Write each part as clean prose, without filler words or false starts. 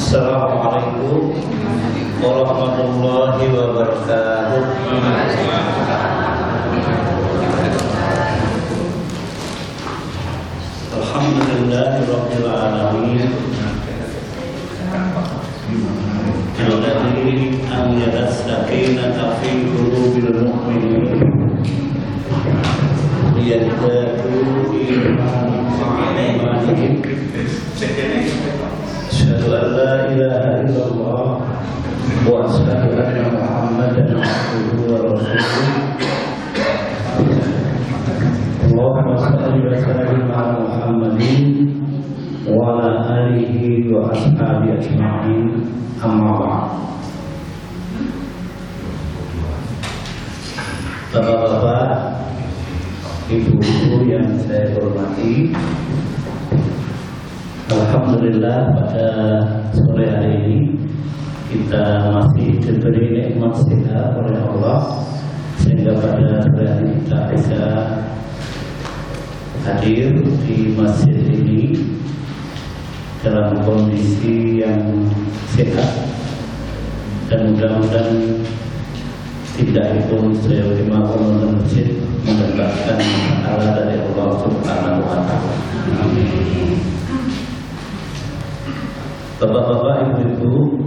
Assalamualaikum warahmatullahi wabarakatuh. Alhamdulillahirabbil alamin. Alladzi anzala as-sakinata fi qulubil mu'minin liyazdadu imanan. Asyhadu an la ilaha illallah wa asyhadu anna Muhammadan abduhu wa rasuluh. Allahumma shalli wa sallim ala Muhammadin wa ala alihi wa ashabihi ajma'in. Amma ba'd. Bapak-bapak, ibu-ibu yang saya hormati, alhamdulillah pada sore hari ini kita masih diberi nikmat sehat oleh Allah sehingga pada sore hari ini kita bisa hadir di masjid ini dalam kondisi yang sehat dan mudah-mudahan tidak pun saya terima komentar masjid mendapatkan pahala dari Allah Subhanahu wa taala. Amin. Bapak-bapak, ibu-ibu,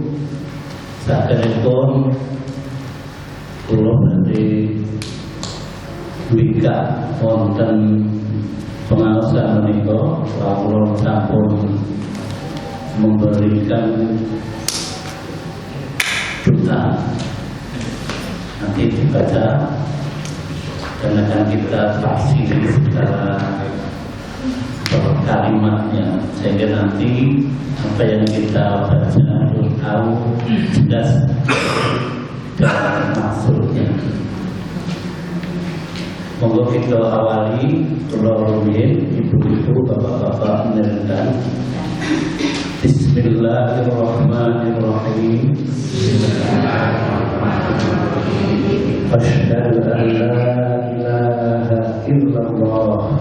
sakenipun kula badhe wika wonten pengaosan menika kula sampun memberikan doa. Nanti dibaca dan akan kita tafsiri secara kalimatnya sehingga nanti apa yang kita baca itu tahu jelas dan maksudnya. Monggo kita awali rumiyin ibu-ibu bapak-bapak mendengarkan. Bismillahirrahmanirrahim. Asyhadu an la ilaha illallah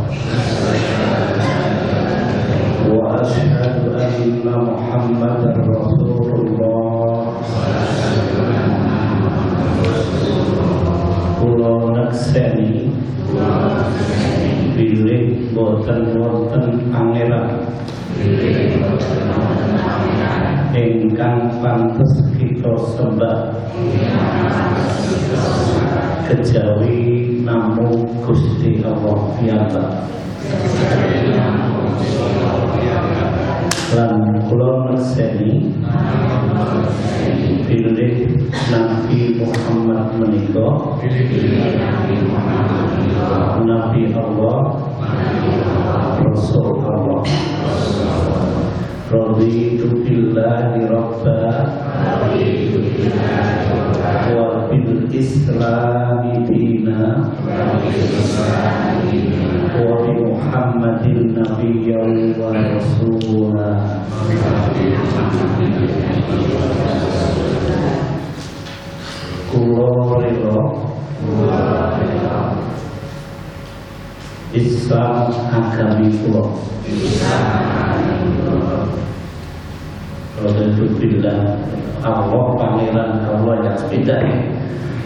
wa asyhadu anna Muhammadar Rasulullah. Kula nakseni bilih boten wonten pangeran ingkang pantes kita sembah kejawi namung Gusti Allah piyambak. Lan kula nakseni bilih Nabi Muhammad menika Nabi Allah, Rasul Allah. Raditu billahi rabba wa bil islami dina wa bi Muhammadin nabiyyan wa rasulah. Kula rela Islam agami kula. Raditu billah, Allah pangeran Allah yang beda.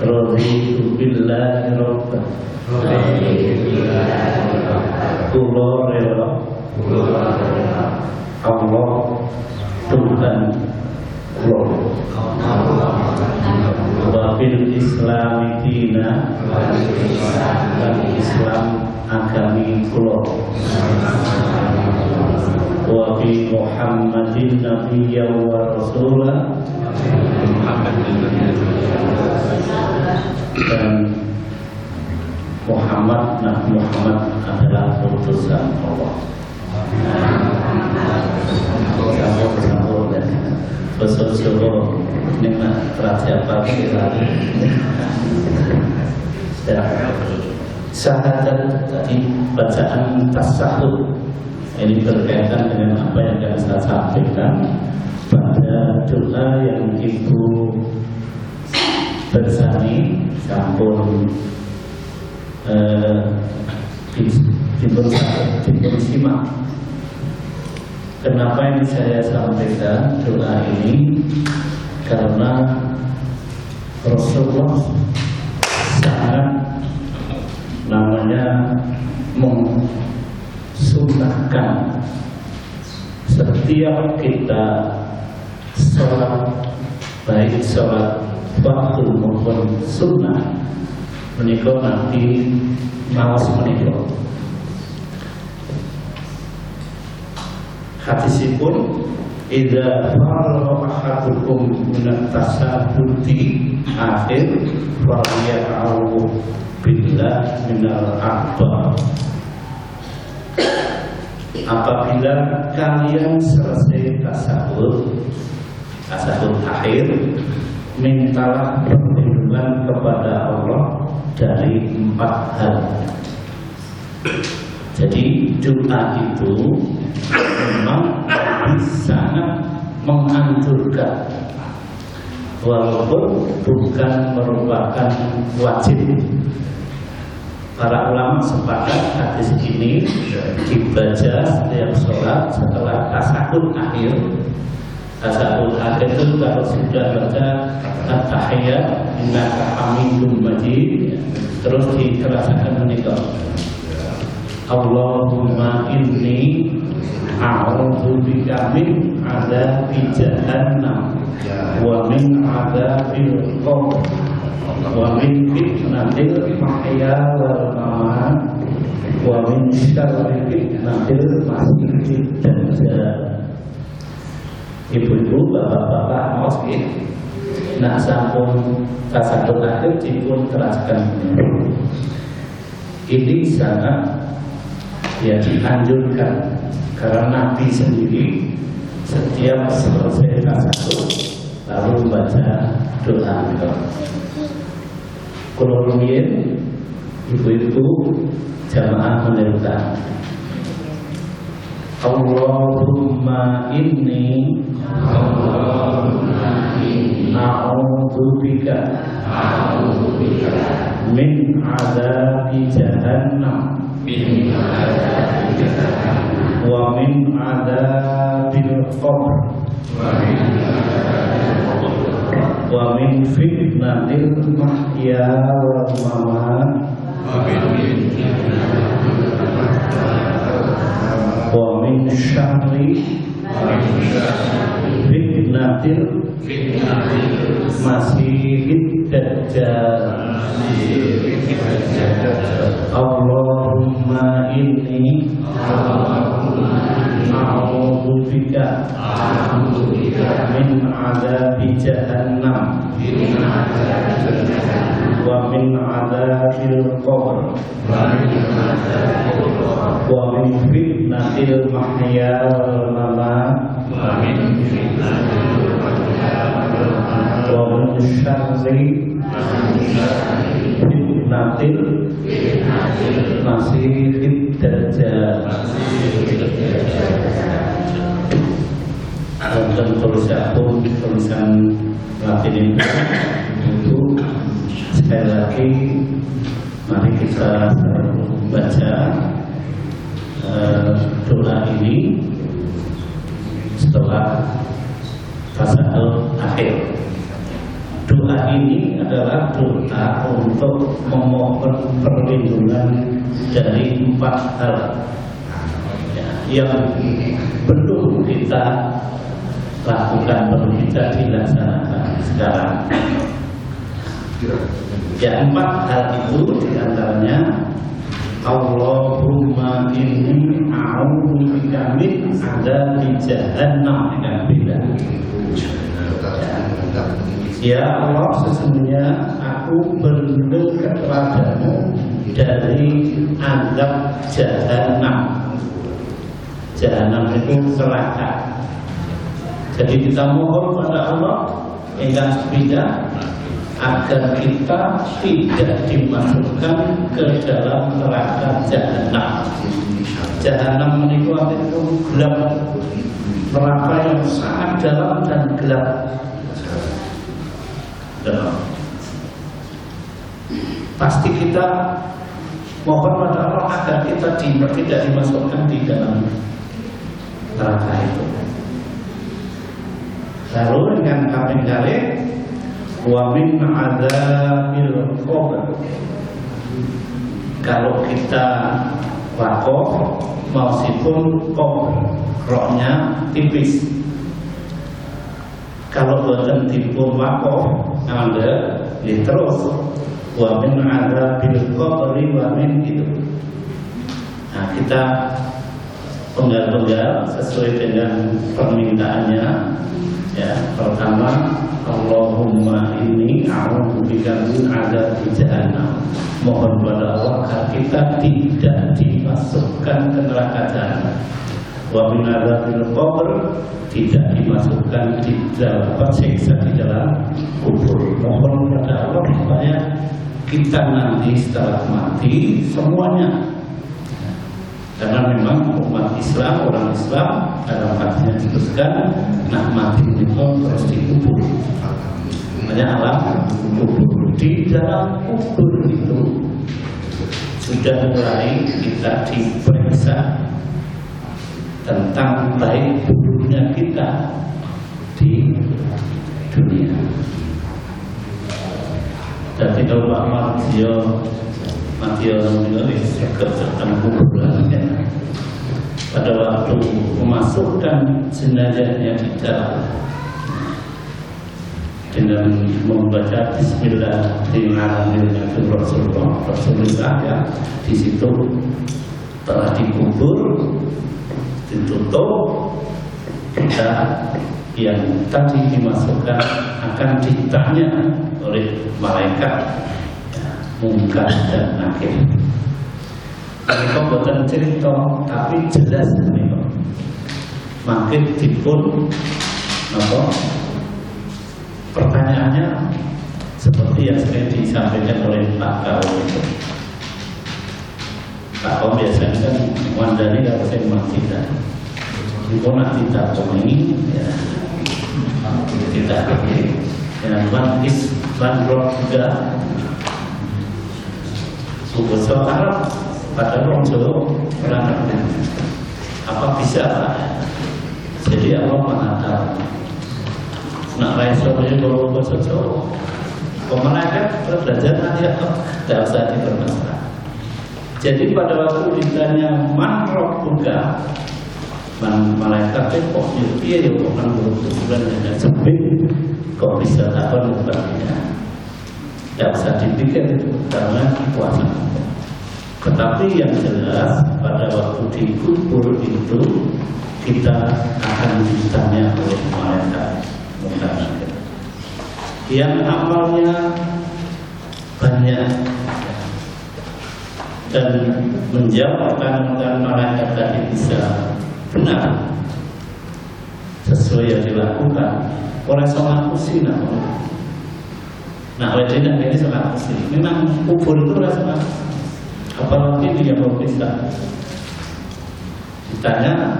Raditu billahi rabba. Kula rela Allah Tuhan kula. Wa bil islami dina, dan Islam agami kula. Wa bi Muhammadin nabiyyan wa rasulah, dan Muhammad adalah utusan Allah. Bersama nikmat raja pagi lagi. Syahadat tadi bacaan tasyahud ini berkaitan dengan apa yang akan saya sampaikan pada doa yang Ibu Bersani sampun dipun simak Kenapa ini saya sampaikan doa ini? Karena Rasulullah sangat mensunahkan setiap kita sholat, baik sholat waktu maupun sunnah, menikah nanti mawas menikah. Hadisipun idza faragha ahadukum min tasahhudi akhir falya'udhu billah minal akbar. Apabila kalian selesai tasahud akhir, mintalah perlindungan kepada Allah dari 4 hal. Jadi doa itu memang sangat menganjurkan, walaupun bukan merupakan wajib. Para ulama sepakat hadis ini dibaca setiap sholat setelah tasahud akhir. Tasahud akhir itu kalau sudah baca at-tahiyyat innaka hamidum majid, terus dikerasakan menikah Allahumma inni a'udzu bika min adzabi jahannam wa min adzabil qabr wa min fitnatil mahya wal mamat wa min syarri fitnatil masiihid dajjal. Ibu-ibu, bapak-bapak, maos nggih. Nah, sampun tasahud akhir dipun teraskan. Ini sangat dianjurkan karena Nabi sendiri setiap selesai tasahud lalu membaca doa. Kalau rumiyin ibu-ibu jamaah menirukan Allahumma inni a'udzu bika min adzabi jahannam wa min adzabil qabr wa min fitnatil mahya wal mamat wa min syarri fitnatil masiihid dajjal. Allahumma inni a'udzu bika min adzabi jahannam wa min adzabil qabr wa min fitnatil mahya wal mamat wa min syarri fitnatil masiihid dajjal. Dan tulisan Latin itu sekali lagi mari kita baca doa ini setelah tasahud akhir. Doa ini adalah doa untuk memohon perlindungan dari 4 hal yang belum kita lakukan, belum kita dilaksanakan sekarang. Ya, 4 hal itu diantaranya Allahumma inni a'udzu bika min adzabi jahannam dengan bila. Ya Allah, sesungguhnya aku berlindung kepadamu dari azab jahannam. Jahannam itu neraka. Jadi kita mohon pada Allah ingkang sepida agar kita tidak dimasukkan ke dalam neraka jahannam. Jahannam itu artinya gelap, neraka yang sangat dalam dan gelap. Pasti kita mohon pada Allah agar kita tidak dimasukkan di dalam. neraka itu. Lalu dengan kaping kali wa min adzabil qabr. Kalau kita wakof meskipun rohnya tipis. Kalau buatan dipun wakof Anda terus wa min adzabil qabri wa min itu. Nah, kita penggal-penggal sesuai dengan permintaannya. Ya, pertama Allahumma inni a'udzubika min adzabi jahannam. Mohon pada Allah agar kita tidak dimasukkan ke neraka jahanam. Wa min adzabil qabr, tidak dimasukkan di dalam siksa di dalam kubur. Mohon pada Allah supaya kita nanti setelah mati semuanya. Karena memang umat Islam, orang Islam dalam hadisnya disebutkan nak mati itu terus dikubur. Namanya alam kubur. Di dalam kubur itu sudah mulai kita diperiksa tentang baik buruknya kita di dunia. Jadi kalau Pak Mati orang Indonesia kerjakan kuburan ya. Pada waktu memasukkan jenazahnya di dalam dengan membaca Bismillahirrahmanirrahim Rasulullah ya, di situ telah dikubur, ditutup, kita yang tadi dimasukkan akan ditanya oleh malaikat Munkar dan Nakir. Mereka bukan cerita, tapi jelas mereka. Makin dipun, pertanyaannya seperti yang sering disampaikan oleh Pak Kaum itu. Pak Kaum biasanya kan wandani kalau saya mati tadi. Jika nanti tak ini, ya tidak begini. Yang Islam juga. Bahasa Arab pada orang Jawa orang apa bisa? Jadi Allah menata. Nak raiso aja kalau bahasa Jawa. Pemalaikat belajar nanti apa? Tidak usah dipermasalahkan. Jadi pada waktu ditanya man rabbuka, malaikat kok dia yang bukan bulan dan sampai kok bisa takon bertanya. Tidak usah dipikir itu karena kuasa. Tetapi yang jelas pada waktu dikubur itu kita akan ditanya oleh malaikat Munkar. Yang amalnya banyak dan menjawabkan malaikat tadi bisa benar sesuai yang dilakukan oleh seorang muslim. Nah, oleh tidak ini sangat pasti. Memang kubur itu rasa apalagi dia bisa ditanya,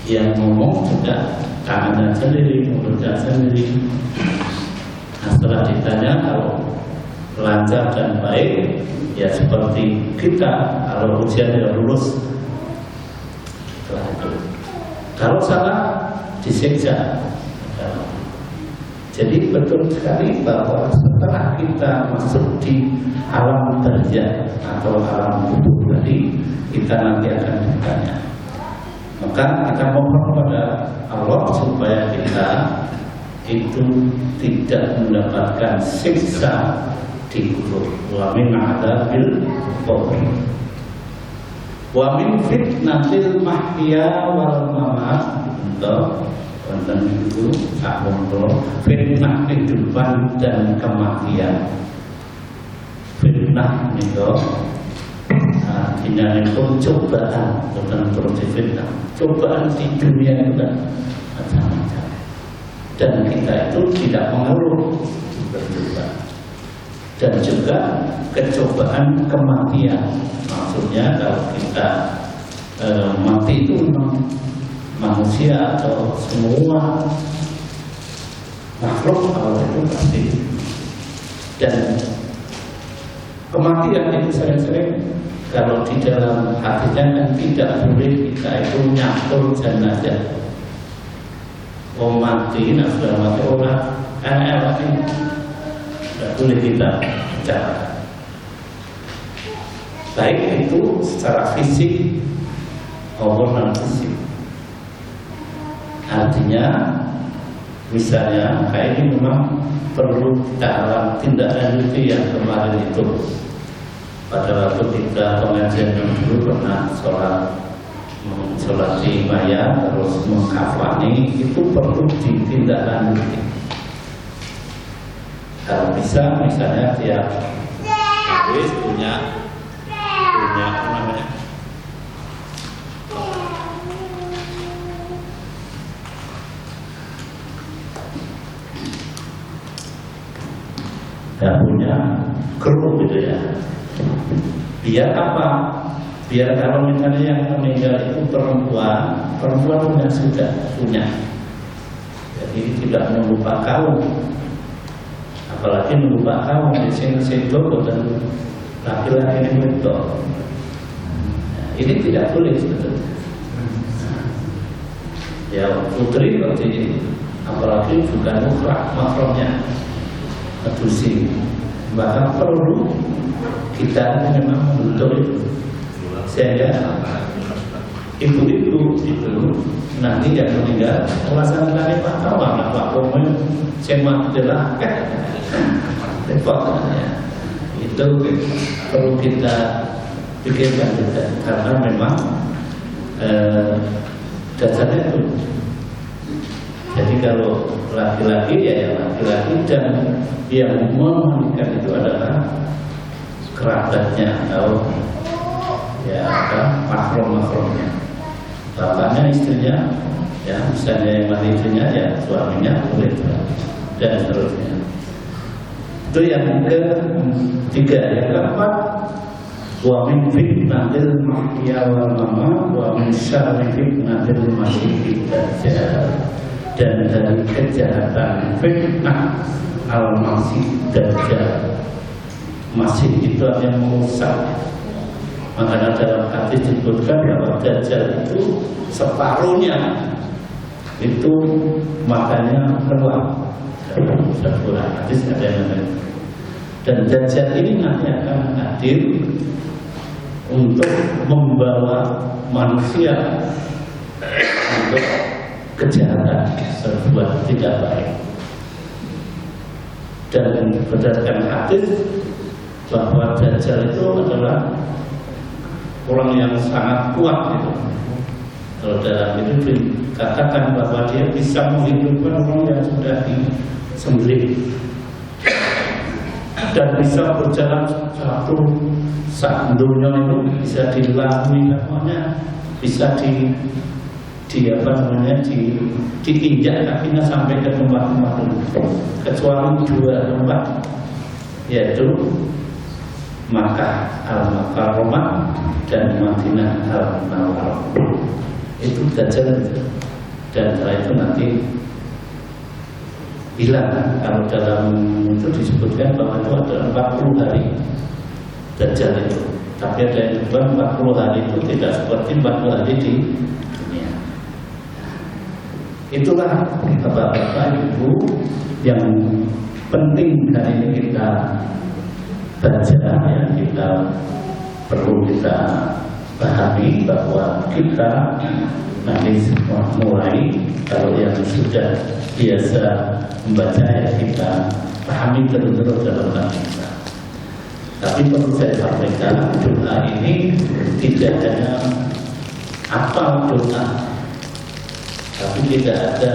yang ngomong juga tangannya sendiri, mulutnya sendiri. Nah, setelah ditanya kalau lancar dan baik, ya seperti kita kalau ujian tidak lulus. Setelah itu, kalau salah disiksa. Jadi betul sekali bahwa setelah kita masuk di alam barzakh atau alam kubur tadi, kita nanti akan ditanya. Maka kita mohon kepada Allah supaya kita itu tidak mendapatkan siksa di kubur. Wa min adzabil qabr. Wa min fitnatil mahya wal mamat. Tentang itu fitnah kehidupan dan kematian. Fitnah itu artinya itu cobaan, bukan seperti fitnah. Cobaan di dunia itu kan macam-macam. Dan kita itu tidak mengeluh berdoa. Dan juga kecobaan kematian. Maksudnya kalau kita mati itu memang manusia atau semua makhluk Allah itu pasti. Dan kematian itu sering-sering kalau di dalam hadisnya kan tidak boleh kita itu nyampur jenazah. Mati, nah sudah mati orang, mati, tidak boleh kita bicara. Baik itu secara fisik maupun non fisik. Artinya, misalnya kayak ini memang perlu kita alam tindak lanjuti yang kemarin itu. Pada waktu kita pengajian yang dulu pernah sholat di maya terus mengkafani, itu perlu ditindaklanjuti. Kalau bisa misalnya dia habis punya apa namanya, ya punya kru gitu ya. Biar apa? Biar kalau misalnya yang meninggal itu perempuan punya sudah punya. Jadi tidak menunggu pak kaum, apalagi menunggu pak kaum di sini dan laki-laki ini itu. Ini tidak boleh sebetulnya. Ya putri seperti ini, apalagi bukan mahramnya adusi, maka perlu kita memang membentuk itu. Sehingga ibu-ibu itu nanti yang meninggal melaksanakan pak kawan, pak kawan cuma adalah repotnya. Itu perlu kita pikirkan juga, karena memang dasarnya itu. Jadi kalau laki-laki ya laki-laki, dan yang memandikan itu adalah kerabatnya atau ya mahram-mahramnya, bapaknya, istrinya, ya misalnya yang mati istrinya ya suaminya boleh, dan seterusnya. Itu yang ketiga. Yang keempat, wa min fitnatil mahya wal mamat wa min syarri fitnatil masiihid dajjal. Dan dari kejahatan fitnah al-masih dajjal. Masih itu yang merusak. Makanya dalam hadis disebutkan bahwa dajjal itu separuhnya itu makanya keluar. Dalam hadis ada yang lain. Dan dajjal ini nanti akan hadir untuk membawa manusia untuk kejahatan, berbuat tidak baik. Dan berdasarkan hadis bahwa dajjal itu adalah orang yang sangat kuat itu. Kalau dalam itu dikatakan bahwa dia bisa menghidupkan orang yang sudah disembelih dan bisa berjalan satu saat dunia itu bisa dilalui, namanya bisa diinjak kakinya sampai ke tempat-tempat itu, kecuali dua tempat, yaitu Makkah al-Mukarramah dan Madinah al-Munawwarah. Itu dajjal, dan setelah itu nanti hilang. Kalau dalam itu disebutkan bahwa itu ada 40 hari dajjal itu. Tapi ada yang bilang 40 hari itu tidak seperti 40 hari di dunia. Itulah bapak-bapak ibu yang penting hari ini kita baca, yang kita perlu kita pahami bahwa kita nanti semua mulai, kalau yang sudah biasa membaca ya kita pahami terus dalam hati kita. Tapi perlu saya sampaikan, doa ini tidak hanya hafal doa, tapi tidak ada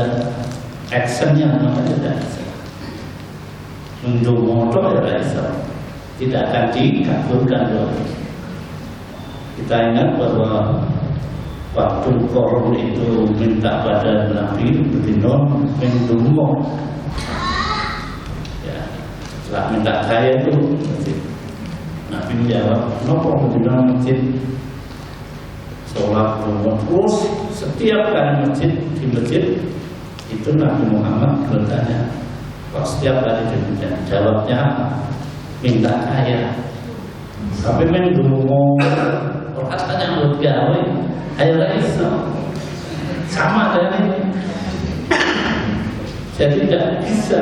actionnya, namanya tidak bisa. Mendomoto ya bisa, tidak akan dikabulkan doa. Kita ingat bahwa waktu Korun itu minta pada Nabi Bedinon mendumo, ya, setelah minta saya itu Nabi menjawab, nopo Bedinon masjid sholat terus setiap kali di masjid itu Nabi Muhammad bertanya, kok setiap kali di masjid, jawabnya minta kaya. Sampai main dungo, orang tanya buat gawe, ayo iso, sama dengan ini. Jadi tidak bisa,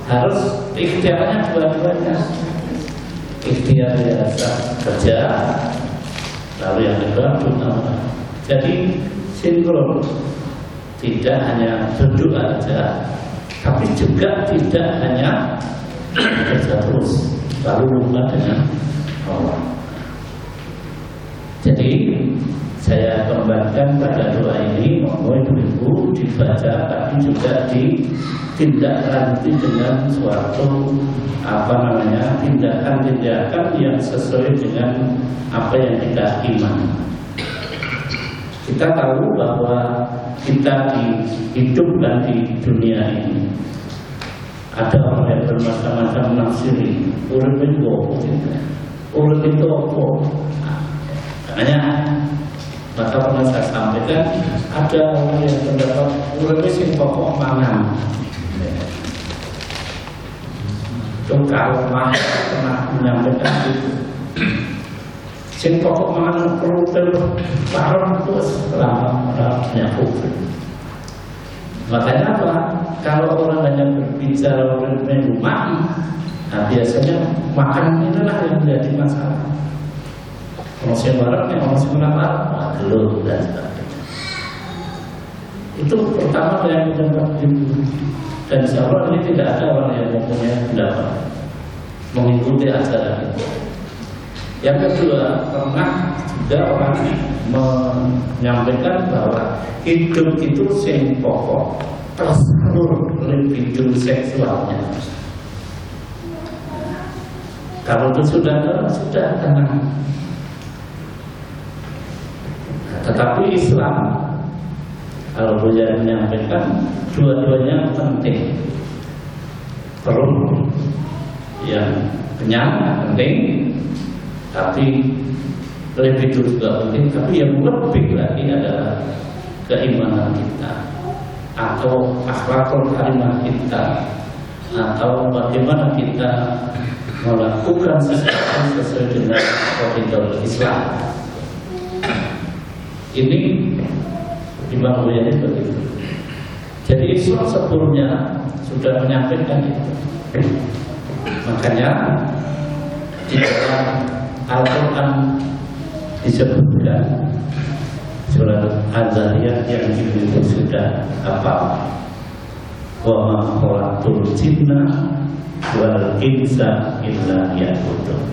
harus ikhtiarnya dua-duanya. Ikhtiar biasa kerja, lalu yang kedua berdoa. Jadi sinkron, tidak hanya berdoa saja, tapi juga tidak hanya kerja terus, lalu lupa dengan Allah. Jadi saya kembangkan pada doa ini, mohon ibu dibaca, tapi juga ditindaklanjuti dengan suatu tindakan-tindakan yang sesuai dengan apa yang kita imani. Kita tahu bahwa kita dihidupkan di dunia ini. Ada orang yang bermacam-macam nafsiri, urip itu apa? Makanya maka pernah saya sampaikan, ada orang yang pendapat urip sing pokok mangan. Itu kalau pernah menyampaikan itu. Sing pokok mangan perlu barang terus lama menyambut. Makanya apa? Kalau orang hanya berbicara menu makan, nah biasanya makan inilah yang menjadi masalah. Orang yang barat, orang yang lapar, belum dan sebagainya. Itu pertama yang mendapat ibu. Dan insya Allah ini tidak ada orang yang mempunyai pendapat mengikuti ajaran itu. Yang kedua, pernah juga orang menyampaikan bahwa hidup itu sing pokok tersalur libido seksualnya. Kalau itu sudah tenang. Tetapi Islam, kalau beliau menyampaikan, dua-duanya penting. Perlu yang kenyang penting, tapi libido juga penting. Tapi yang lebih lagi adalah keimanan kita, atau akhlakul karimah kita, atau bagaimana kita melakukan sesuatu sesuai dengan koridor Islam. Ini Imam Ghazali begitu. Jadi Islam sebelumnya sudah menyampaikan itu. Makanya di dalam Al-Quran disebutkan surat Az-Zariyat yang itu sudah apa? Wa ma khalaqtul jinna wal insa illa liya'budun.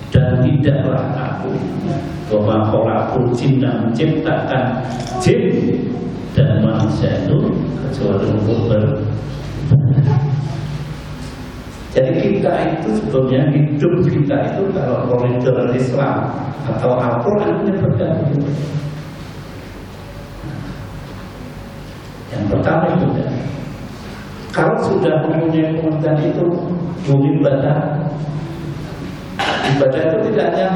Dan tidaklah aku wa ma khalaqtul jinna menciptakan jin dan manusia itu kecuali untuk beribadah. Jadi kita itu sebetulnya hidup kita itu kalau koridor Islam atau Al-Quran menyebutkan itu. Yang pertama itu kalau sudah mempunyai pengertian itu ibadah itu tidak hanya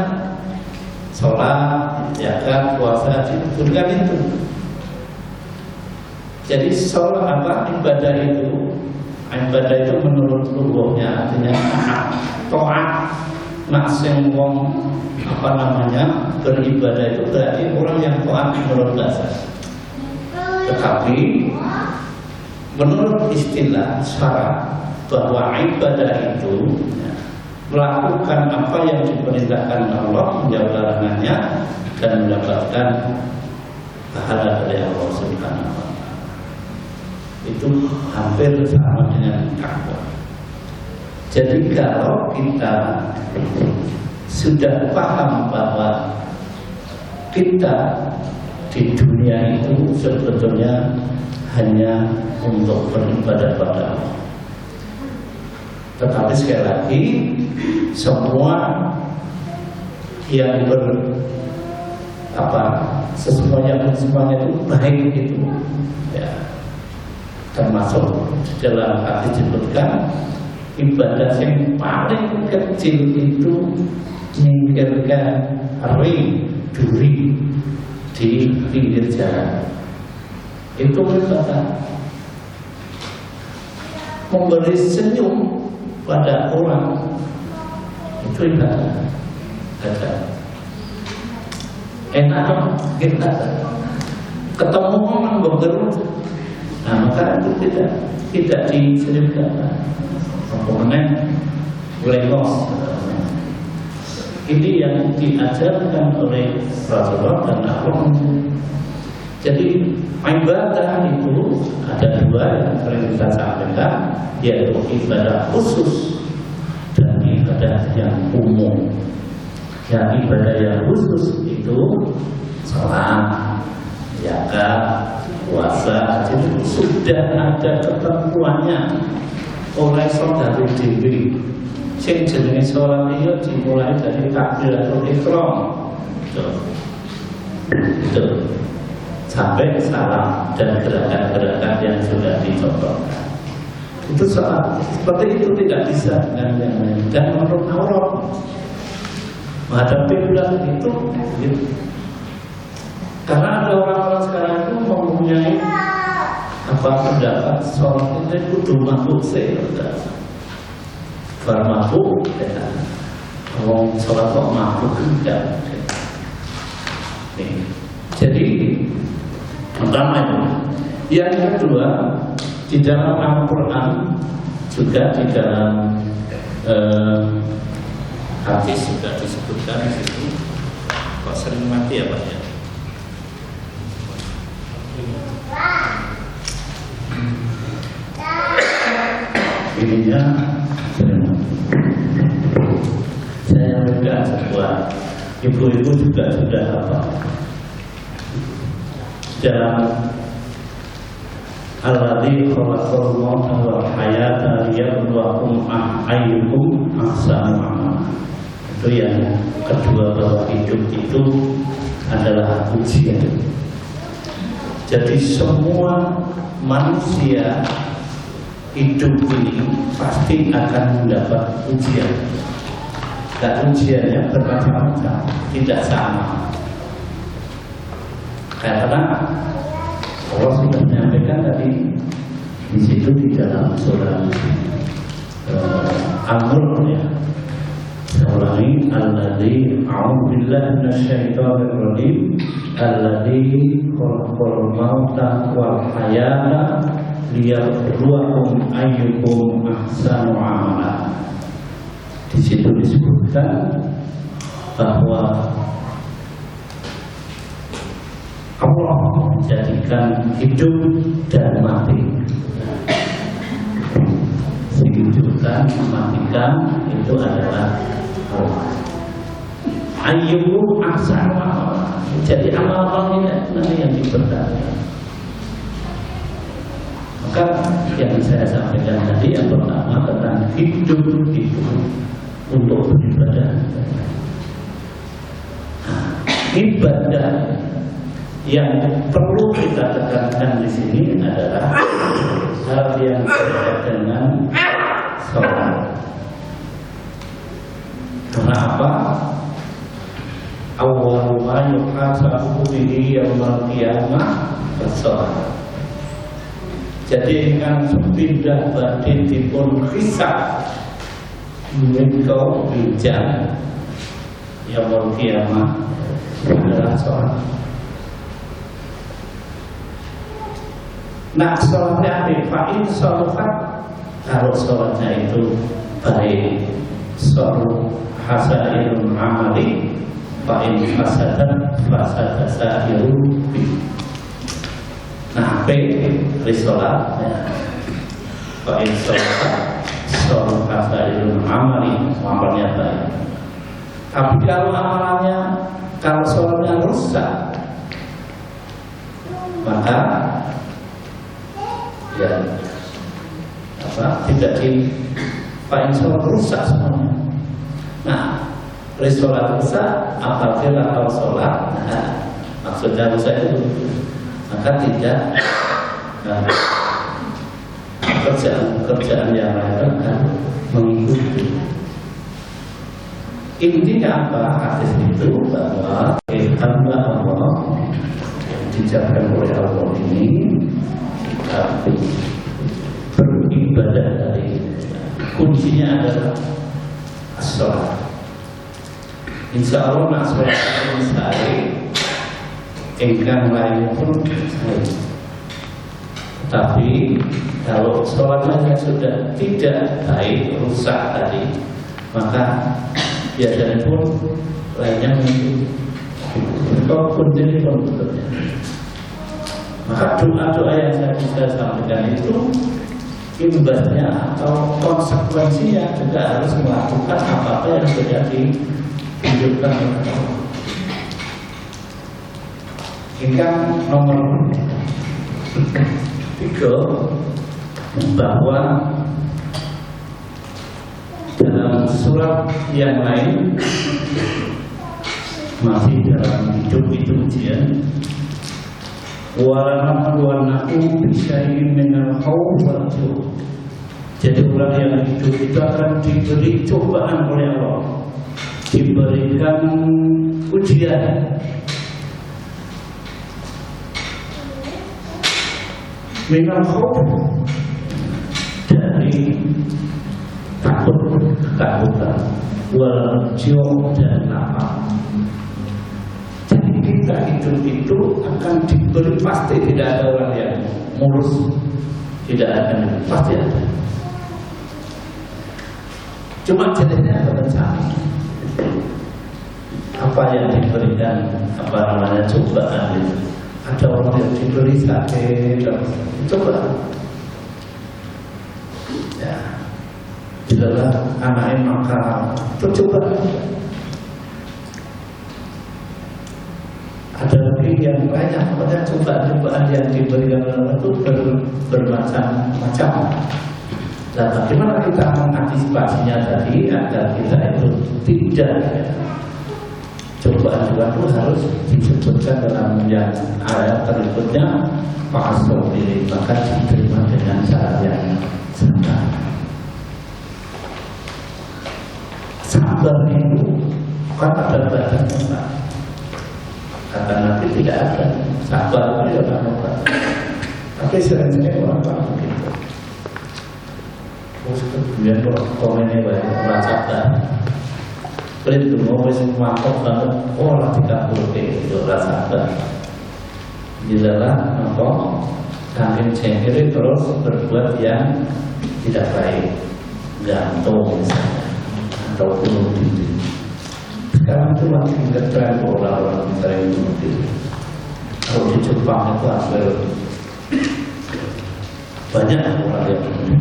sholat, zakat, puasa, bukan itu. Jadi sholat ibadah itu menurut ruhnya artinya taat, maksing wong beribadah itu berarti orang yang taat menurut bahasa. Tetapi menurut istilah syarat bahwa ibadah itu melakukan apa yang diperintahkan Allah, menjauh larangannya, dan mendapatkan pahala dari Allah Subhanahu wa Ta'ala. Itu hampir sama dengan takwa. Jadi kalau kita sudah paham bahwa kita di dunia itu sebetulnya hanya untuk beribadah pada Allah. Tetapi sekali lagi semua yang semuanya itu baik itu ya, termasuk dalam hati disebutkan ibadah yang paling kecil itu menyingkirkan duri di pinggir jalan. Itu ibadah. Memberi senyum pada orang itu ibadah. Enak dong kita ketemu orang bergerak. Nah maka itu tidak diselipkan. Kemudian lengos. Ini yang diajarkan oleh Rasulullah dan Allah. Jadi ibadah itu ada dua yang sering kita sampaikan, yaitu ibadah khusus dan ibadah yang umum. Yang ibadah yang khusus itu salat, zakat, puasa, itu sudah ada ketentuannya oleh saudara diri. Sing jenenge salat itu dimulai dari takbiratul ihram. Itu sampai salam dan gerakan-gerakan yang sudah dicontohkan. Itu salat seperti itu tidak bisa dengan yang lain. Dan menurut aurat menghadapi bulan itu gitu. Karena ada orang-orang sekarang itu mempunyai pendapat sholat itu kudu mabuk sih, kalau mabuk, kalau sholat kok mabuk enggak. Jadi pertama itu. Yang kedua, di dalam Al-Quran juga di dalam hadis sudah disebutkan di situ. Kok sering mati ya Pak ya? Ininya saya juga sebuah ibu-ibu juga sudah apa dalam alladzi khalaqal mauta wal hayata liyabluwakum ayyukum ahsanu amala. Itu yang kedua, bahwa hidup itu adalah ujian. Jadi semua manusia hidup ini pasti akan mendapat ujian. Dan ujiannya bermacam-macam, tidak sama. Karena Allah sudah menyampaikan tadi di situ di dalam surah Al-Mulk ya. Saya ulangi, alladzi a'udzu billahi minasyaitonir rajim, alladzi khalaqal mauta wal hayata liyabluwakum ayyukum ahsanu amala. Di situ disebutkan bahwa Allah menjadikan hidup dan mati. Hidup dan mematikan itu adalah Allah. Ayyukum ahsanu amala. Jadi amal ini yang diperhatikan. Maka yang saya sampaikan tadi yang pertama tentang hidup itu untuk beribadah. Ibadah yang perlu kita tekankan di sini adalah hal yang berkaitan dengan sholat. Karena apa? Awwalu ma yuhasabu bihi yaumil qiyamah as-shalah. Jadi dengan sepindah badhe dipun hisab menika bijak yaumil qiyamah adalah sholat. Nah, sholatnya fa'in sholatat, kalau sholatnya itu baik, sholat hasairun amali, fa'in fasadat fasadat sa'irun bi. Nah, baik dari sholat fa'in sholatat, sholat hasairun amali, amalnya baik. Tapi kalau amalannya, kalau sholatnya rusak, maka ya tidak di paling sholat rusak semuanya. Nah, dari sholat rusak apabila kalau sholat, maksudnya rusak itu maka tidak pekerjaan yang lain akan mengikuti. Intinya apa hadis itu, bahwa hamba Allah yang dijaga oleh Allah ini beribadah dari kuncinya adalah as-sholat. Insya Allah nak sholat sehari, engkang lain pun baik. Tapi kalau sholatnya sudah tidak baik, rusak tadi, maka biasanya pun lainnya mungkin kau pun jadi pembentuknya. Maka doa-doa yang saya bisa sampaikan itu imbasnya atau konsekuensinya juga harus melakukan apa-apa yang sudah ditunjukkan oleh Allah. Hingga nomor 3, bahwa dalam surat yang lain masih dalam hidup itu ujian. Walanabluwannakum bisyai'in minal khawfi wal ju'. Jadi orang yang hidup itu akan diberi cobaan oleh Allah, diberikan ujian. Minal khawfi, dari takut, ketakutan, wal ju' dan lapar. Kita hidup itu akan diberi, pasti tidak ada orang yang mulus, tidak akan, pasti ada. Cuma jadinya berencana apa yang diberikan, apa namanya cobaan itu. Ada orang yang diberi sakit, coba. Ya, adalah anaknya maka coba. Ada lagi yang banyak, pada cobaan-cobaan yang diberikan oleh itu bermacam-macam. Dan bagaimana kita mengantisipasinya tadi agar kita itu tidak cobaan-cobaan itu harus disebutkan dalam yang ayat berikutnya, fa'asabir, maka diterima dengan cara yang sabar. Sabar itu kan ada batasnya. Kata Nabi tidak ada sabar itu tidak ada. Tapi sering-sering orang begitu. Terus kemudian komennya banyak orang sabar. Itu mau mantap banget. Orang tidak boleh itu rasa sabar. Di dalam apa? Saking cengkiri terus berbuat yang tidak baik, gantung misalnya, atau bunuh diri. Sekarang itu masih ngetren orang-orang kita yang bunuh diri. Kalau di Jepang itu hampir banyak orang yang bunuh diri.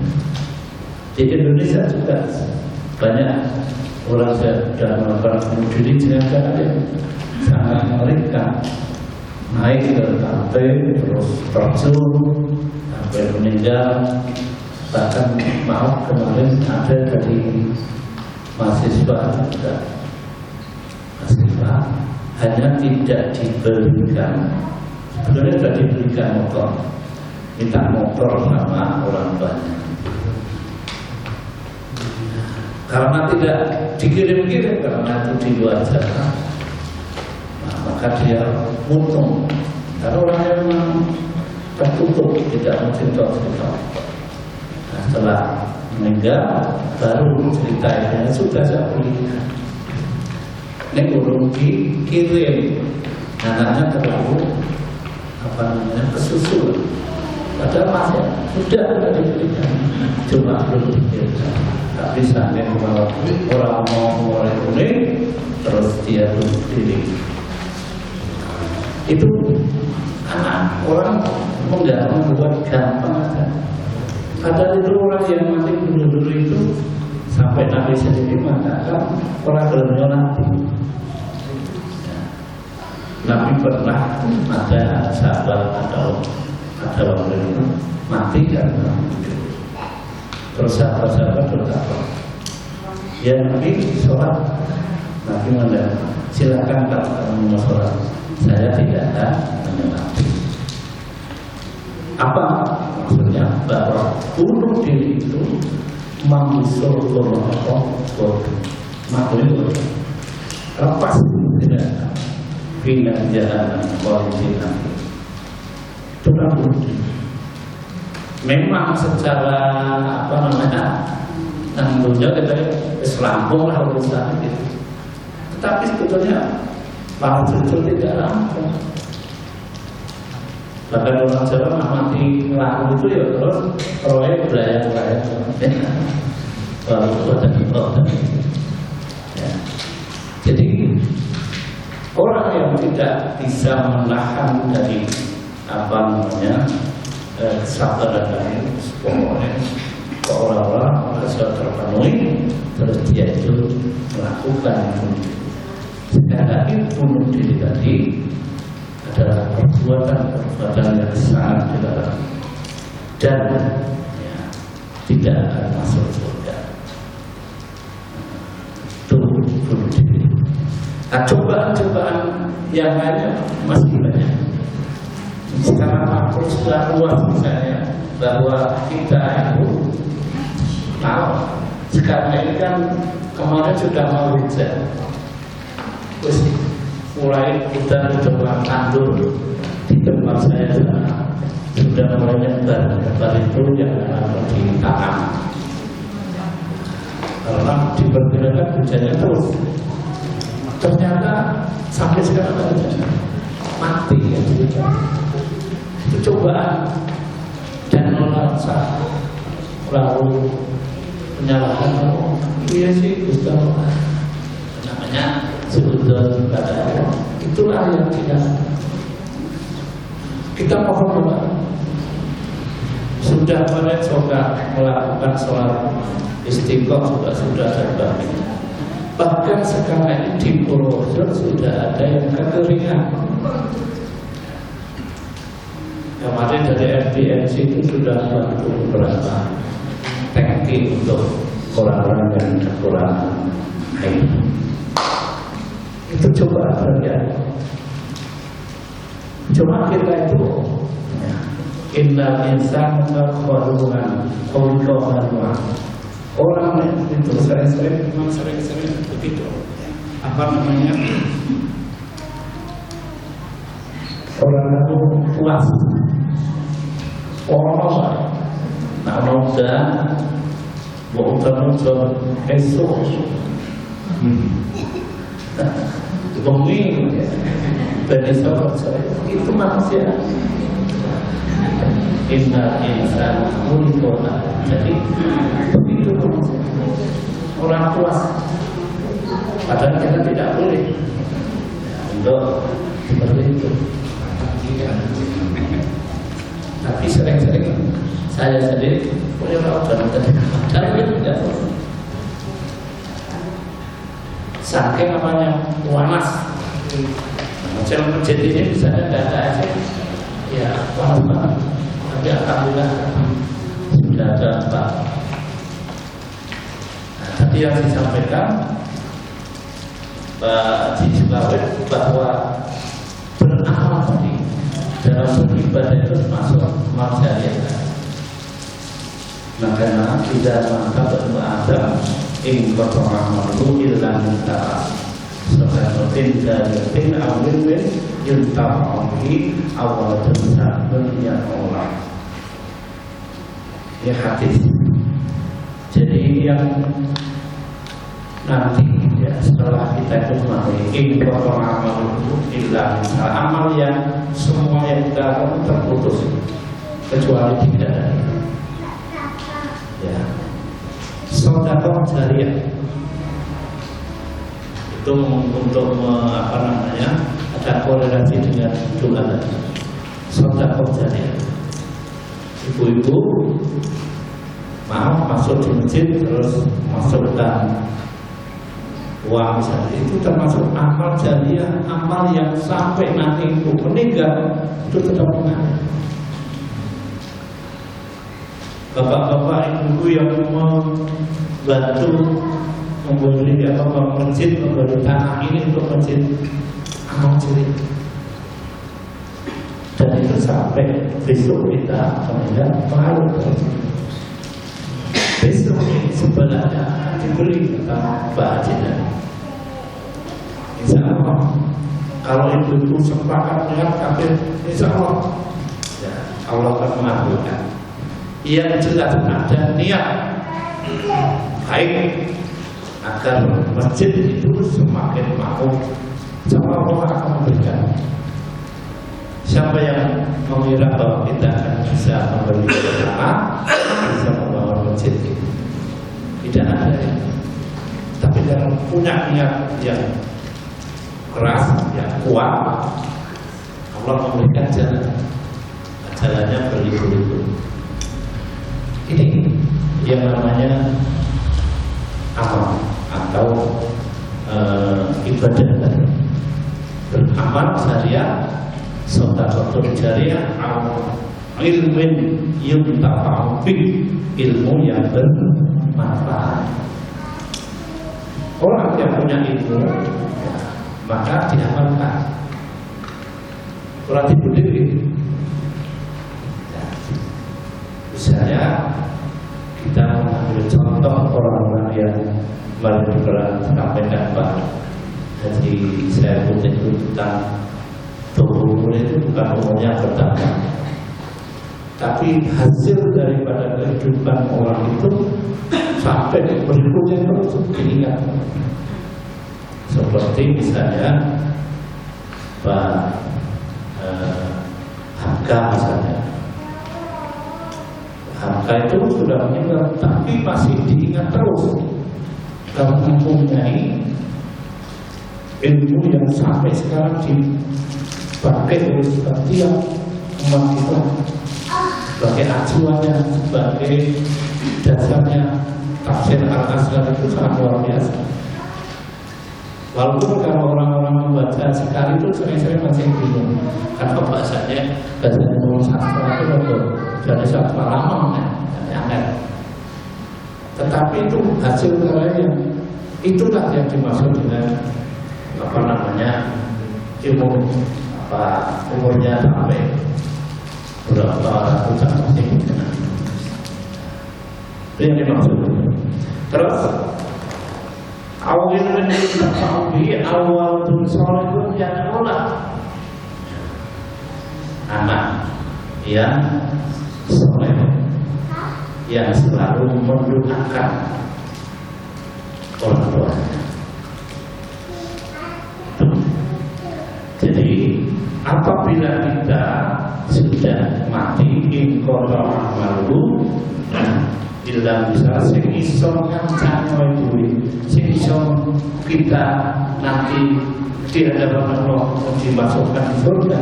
Di Indonesia juga banyak orang yang sudah melakukan bunuh diri dengan cara yang sangat mengerikan. Naik ke lantai, terus terjun sampai meninggal. Bahkan maaf kemarin ada dari mahasiswa hanya tidak diberikan, sebenarnya sudah diberikan motor, minta motor sama orang tuanya. Karena tidak dikirim-kirim, karena itu di luar sana, maka dia mutung. Karena orangnya memang tertutup, tidak mau cerita-cerita. Nah, setelah meninggal, baru cerita ini sudah saya pulihkan. Ini belum dikirim, anaknya terlalu kesusul. Padahal masih sudah diberikan, cuma belum dikirim. Tapi sampai orang mau mulai kuning, terus dia bunuh diri. Itu anak orang membuat gampang aja. Padahal itu orang yang mati bunuh diri itu sampai Nabi sendiri mengatakan orang dalamnya nanti. Nabi pernah ada sahabat ada orang itu mati karena terus sahabat-sahabat berkata, ya Nabi sholat. Nabi mengatakan, silakan kalau kamu mau sholat, saya tidak akan menyemati. Apa maksudnya? Bahwa bunuh diri itu mengusur Allah, makhluk lepas tidak pindah jalan politik itu kan bunuh diri. Memang secara nang dunia kita selampung lah urusan gitu. Tetapi sebetulnya para jujur tidak rampung. Bahkan orang Jawa mati ngelaku itu ya terus proyek belayar-belayar baru buatan ya. Jadi orang yang tidak bisa menahan dari kesabaran lain, pokoknya orang-orang sudah terpenuhi, terus dia itu melakukan sekali lagi bunuh diri tadi adalah perbuatan yang sangat dilarang dan ya, tidak akan masuk surga. Itu bunuh diri. Nah, cobaan-cobaan yang lainnya masih banyak. Sekarang waktu sudah luas misalnya bahwa kita itu tahu sekarang ini kan kemarin sudah mau hujan, terus mulai kita coba tandur di tempat saya sudah mulai nyebar itu yang akan ditanam karena diperkirakan hujannya terus. Ternyata sampai sekarang mati ya, itu cobaan dan merasa lalu menyalahkan iya sih Ustaz namanya sebetulnya pada Allah. Itulah yang kita mohon doa. Sudah melakukan sholat istiqomah sudah terbagi. Bahkan sekarang ini di Purworejo sudah ada yang kekeringan. Kemarin dari FDNC itu sudah bantu beberapa tangki untuk orang-orang yang kekurangan air. Itu coba terjadi. Cuma kita itu innal insana khaluqan khuluqan. Orang itu sering-sering begitu. Apa namanya? Orang itu puas. Orang nak muda, mau terus esok. Bumi beresok itu manusia. Inna insan khuliqa. Jadi begitu orang puas. Padahal kita tidak boleh untuk seperti itu. Tapi sering-sering saya sendiri punya orang dan tidak saking namanya panas. Macam masjid ini misalnya data aja, ya panas banget. Tapi alhamdulillah sudah ada Pak. Nah, tadi yang disampaikan Pak Haji Sulawet bahwa beramal tadi dalam beribadah itu masuk marjariah. Makanya tidak mantap Adam ing kotoran illa minta sebatin dari awil yuntafi awal besar dunia Allah. Ya hadis. Jadi yang nanti ya setelah kita itu mengikuti amal itu illa amal yang semua yang kita lakukan terputus kecuali 3 dari ya sedekah jariah itu untuk ada korelasi dengan doa. Sedekah jariah ibu-ibu mau masuk di masjid terus masukkan uang misalnya, itu termasuk amal jariah, amal yang sampai nanti ibu meninggal itu tetap mengalir. Bapak-bapak ibu yang membantu membeli masjid, membeli tanah ini untuk masjid, amal jariah. Dan itu sampai besok kita meninggal pengaruh. Besok ini sebelahnya diberi Pak Haji. Insya Allah kalau ibu-ibu sepakat dengan kafir, insya Allah ya, Allah akan mengabulkan. Yang jelas ada niat baik agar masjid itu semakin makmur. Siapa Allah akan memberikan. Siapa yang mengira bahwa kita akan bisa memberi jamaah, bisa membangun masjid? Tidak ada ya. Tapi kalau punya niat yang keras, yang kuat, Allah memberikan jalan. Jalannya berliku-liku. Ini yang namanya amal atau ibadah. Beramal jariah, sedekah jariah, ilmin yuntafa'u bih, ilmu yang bermanfaat. Orang yang punya ilmu, maka diamalkan. Orang diberi. Misalnya kita mengambil contoh orang-orang yang baru sampaikan Pak Haji saya kutip tentang tubuh itu bukan umumnya pertama, tapi hasil daripada kehidupan orang itu sampai berikutnya terus diingat. Seperti misalnya Pak Hamka misalnya. Hamka itu sudah meninggal, tapi masih diingat terus karena mempunyai ilmu yang sampai sekarang dipakai oleh setiap umat kita sebagai acuannya, sebagai dasarnya. Tafsir Al-Asghar itu sangat luar biasa. Walaupun kalau orang-orang membaca sekali itu sering-sering masih bingung, karena bahasanya sastra itu betul dari sastra lama aneh. Tetapi itu hasil karya yang itulah yang dimaksud dengan apa namanya ilmu, umurnya sampai berapa ratus tahun itu yang dimaksud. Terus awal soleh yang olah anak yang soleh yang selalu mendoakan orang tuanya. Jadi apabila kita sudah mati inqata amalu, illa bisa sing iso ngancani duwe, sing iso kita nanti di hadapan Allah dimasukkan surga.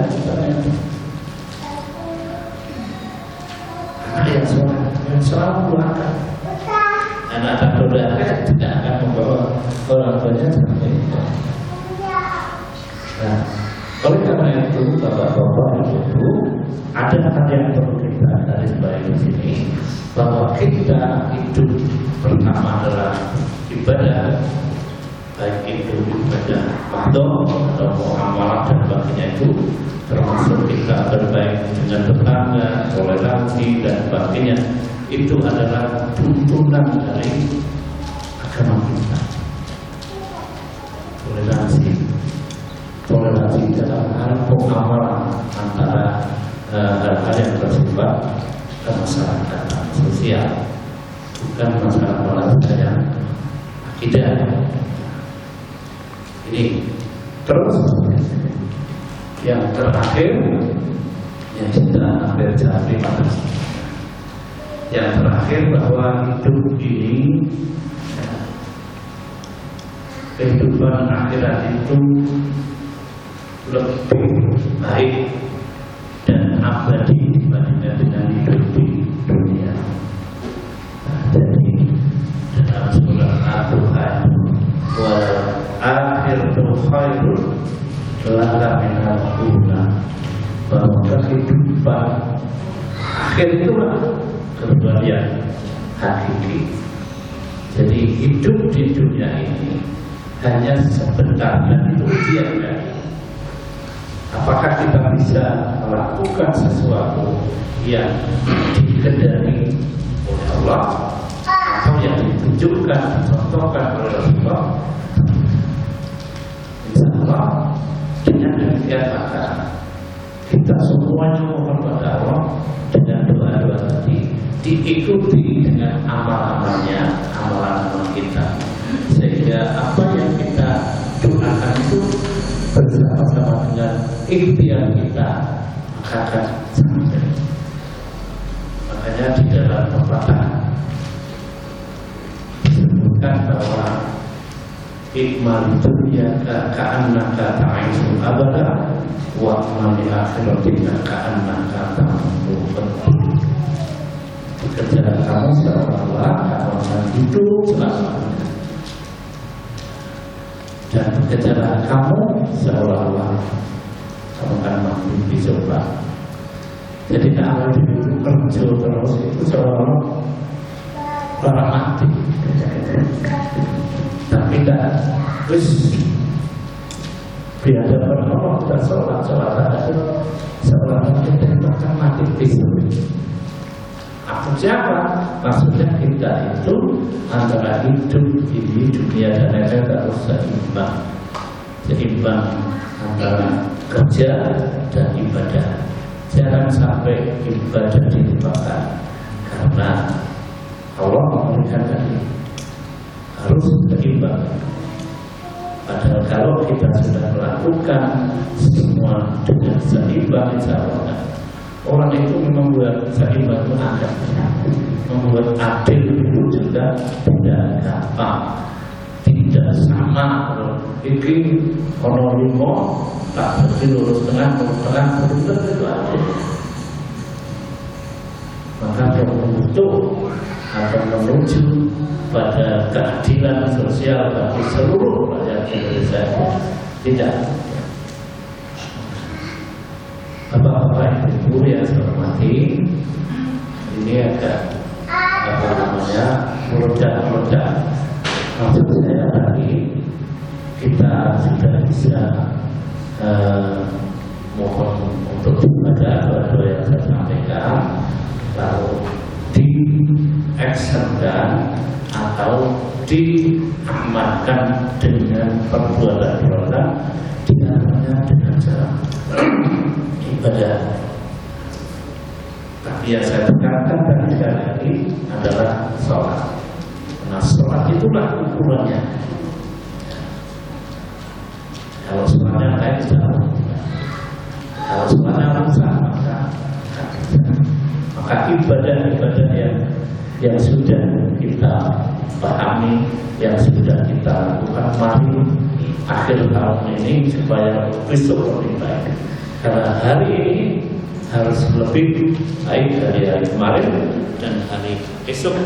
Anak yang soleh, yang selalu doakan. Anak tak berdoa tidak akan membawa orang tuanya sampai. Nah, oleh karena itu, bapak-bapak ibu, ada hal yang perlu kita garis bawahi di sini, bahwa kita hidup pertama adalah ibadah, baik itu ibadah mahdoh atau muamalah dan sebagainya itu, termasuk kita berbaik dengan tetangga, toleransi dan sebagainya, itu adalah tuntunan dari agama kita. Toleransi dalam hal muamalah antara hal-hal yang bersifat kemasyarakatan sosial, bukan masalah olahraga yang akidah. Ini terus yang terakhir yang kita hampir jadi yang terakhir bahwa hidup ini, kehidupan akhirat itu lebih baik dan abadi dibandingkan dengan hidup di dunia. Jadi dalam surah Al-Quran, wal akhiratu khairun laka minal ula, bahwa kehidupan akhir itulah kebahagiaan hakiki. Jadi hidup di dunia ini hanya sebentar dan itu ujian. Apakah kita bisa melakukan sesuatu yang dikendaki oleh Allah atau yang ditunjukkan, dicontohkan oleh Rasulullah? Insya Allah dengan demikian maka kita semuanya mohon kepada Allah dengan doa-doa tadi diikuti dengan amal-amalnya, amalan kita, sehingga apa yang kita doakan itu bersama-sama dengan ikhtiar kita maka akan sampai. Makanya di dalam pepatah disebutkan bahwa ikmal dunya ka'annaka ta'ishu abada wa amal akhiratika ka'annaka tamutu. Pekerjaan kamu seolah-olah kamu akan hidup selamanya, dan pekerjaan kamu seolah-olah kamu akan mati di surga. Jadi kalau itu kerja terus itu seolah-olah orang mati. Tapi tidak, terus biada bernolong dan sholat saja, seolah kita akan mati di surga. Maksud siapa? Maksudnya kita itu antara hidup di dunia dan akhirat harus seimbang. Seimbang antara kerja dan ibadah. Jangan sampai ibadah dilupakan, karena Allah memberikan tadi harus seimbang. Padahal kalau kita sudah melakukan semua dengan seimbang, insya Allah orang itu membuat seimbang itu agak membuat adil itu juga tidak gampang, tidak sama. Ini ono limo tak berarti lurus tengah, belum itu adil. Maka untuk akan menuju pada keadilan sosial bagi seluruh rakyat Indonesia tidak. Bapak-bapak ibu yang saya hormati, ini agak meledak. Maksud saya tadi kita sudah bisa mohon untuk ibadah doa yang saya sampaikan, lalu diaksenkan atau diamalkan dengan perbuatan-perbuatan, diantaranya dengan cara ibadah. Tapi yang saya tekankan tadi sekali lagi adalah sholat. Nah, sholat itulah ukurannya. Kalau sholatnya baik, kalau sholatnya rusak, maka ibadah-ibadah yang sudah kita pahami, yang sudah kita lakukan mari akhir tahun ini supaya besok lebih baik. Karena hari ini harus lebih baik dari hari kemarin, dan hari esok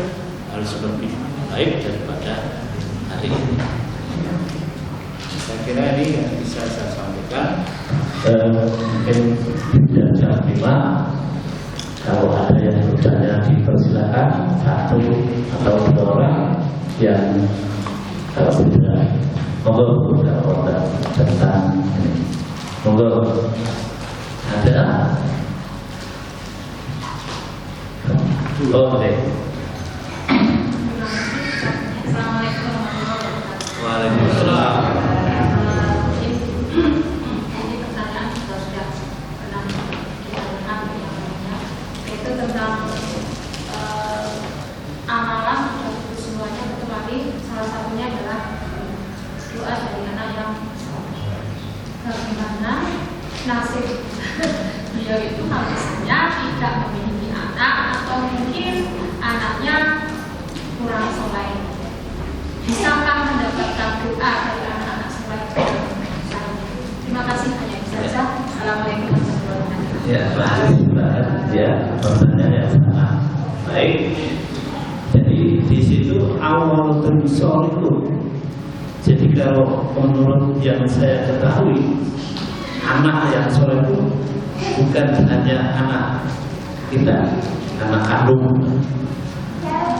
harus lebih baik daripada hari ini. Saya kira ini yang bisa saya sampaikan. Mungkin tidak jam 5. Kalau ada yang bertanya dipersilakan, satu atau dua orang yang kalau tidak, monggo kalau tentang ini, monggo. Ada? Oh, oke. Assalamualaikum warahmatullahi wabarakatuh. Waalaikumsalam. Ini pertanyaan sudah pernah kita dengar yaitu tentang amalan untuk semuanya, kecuali salah satunya adalah doa dari anak yang bagaimana nasib dia itu harusnya tidak memiliki anak, atau mungkin anaknya kurang soleh. Bisakah mendapatkan doa dari anak-anak soleh? Terima kasih, hanya bisa saja. Assalamualaikum warahmatullahi wabarakatuh. Ya, baik. Ya, pertanyaan yang sangat baik. Jadi di situ awal terusol itu. Jadi kalau menurut yang saya ketahui, anak yang soleh itu bukan hanya anak kita, anak kandung.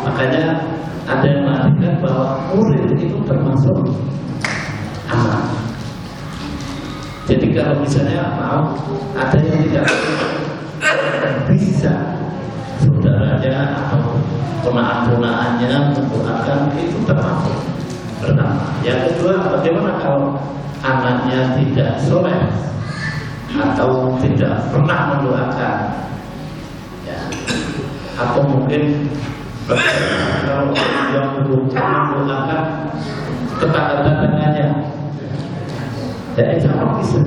Makanya ada yang mengatakan bahwa murid itu termasuk anak. Jadi kalau misalnya mau ada yang tidak bisa saudaranya atau ponakan-ponakannya mendoakan, itu termasuk pertama. Yang kedua, bagaimana kalau anaknya tidak soleh atau tidak pernah mendoakan, ya, atau mungkin Kalau yang menggunakan ketanda-tandanya, ya insya Allah bisa.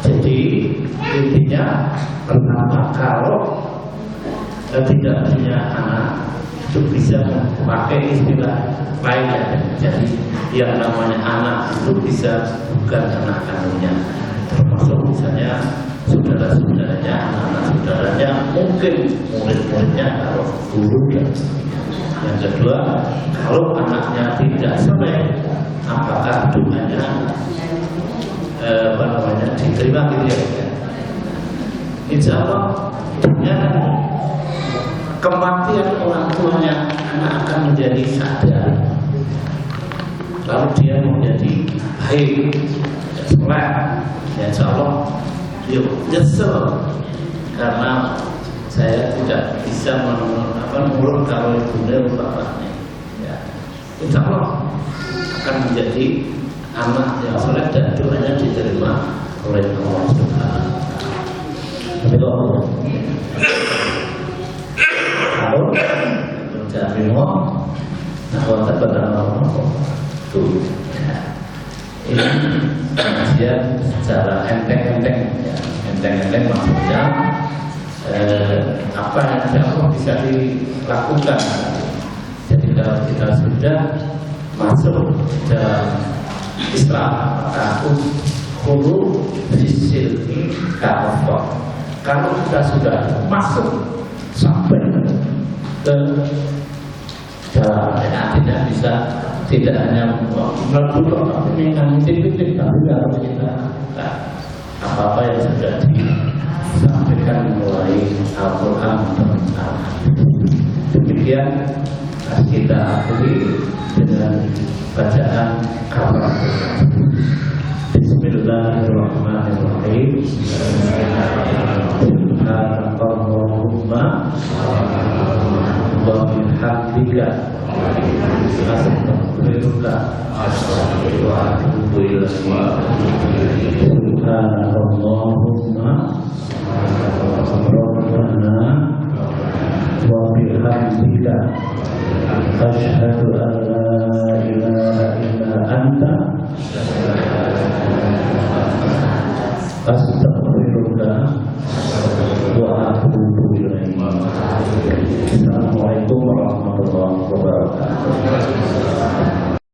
Jadi intinya pertama, kalau tidak punya anak itu bisa memakai istilah lainnya. Jadi yang namanya anak itu bisa bukan anak kandungnya, termasuk misalnya saudara-saudaranya, anak-anak saudaranya, mungkin murid-muridnya kalau guru. Yang kedua, kalau anaknya tidak selesai, apakah doanya diterima gitu ya? Insya Allah dengan kematian orang tuanya, anak akan menjadi sadar, lalu dia menjadi baik, soleh. Insya Allah dia nyesel karena saya tidak bisa menurut kalau ibunya bapaknya. Ya. Insya Allah akan menjadi anak yang soleh dan doanya diterima oleh Allah Subhanahu. Tapi kalau menjadi kalau terbenar Allah tuh ini kajian secara enteng-enteng, ya. Enteng-enteng maksudnya apa yang Allah bisa dilakukan. Jadi kalau kita sudah masuk dalam Islam, maka hulu disilmi kafir. Kalau kita sudah masuk sampai ke dalam, artinya bisa tidak hanya melakukan tapi mengantisipasi, tapi kalau kita apa-apa yang sudah disampaikan mulai Al-Quran dan Al-Hadis. Demikian kita akhiri dengan bacaan kabar. Bismillahirrahmanirrahim. Subhanallahumma wa bihamdika astaghfiruka wa atubu ilaik. Subhanallahumma rabbana wa bihamdika asyhadu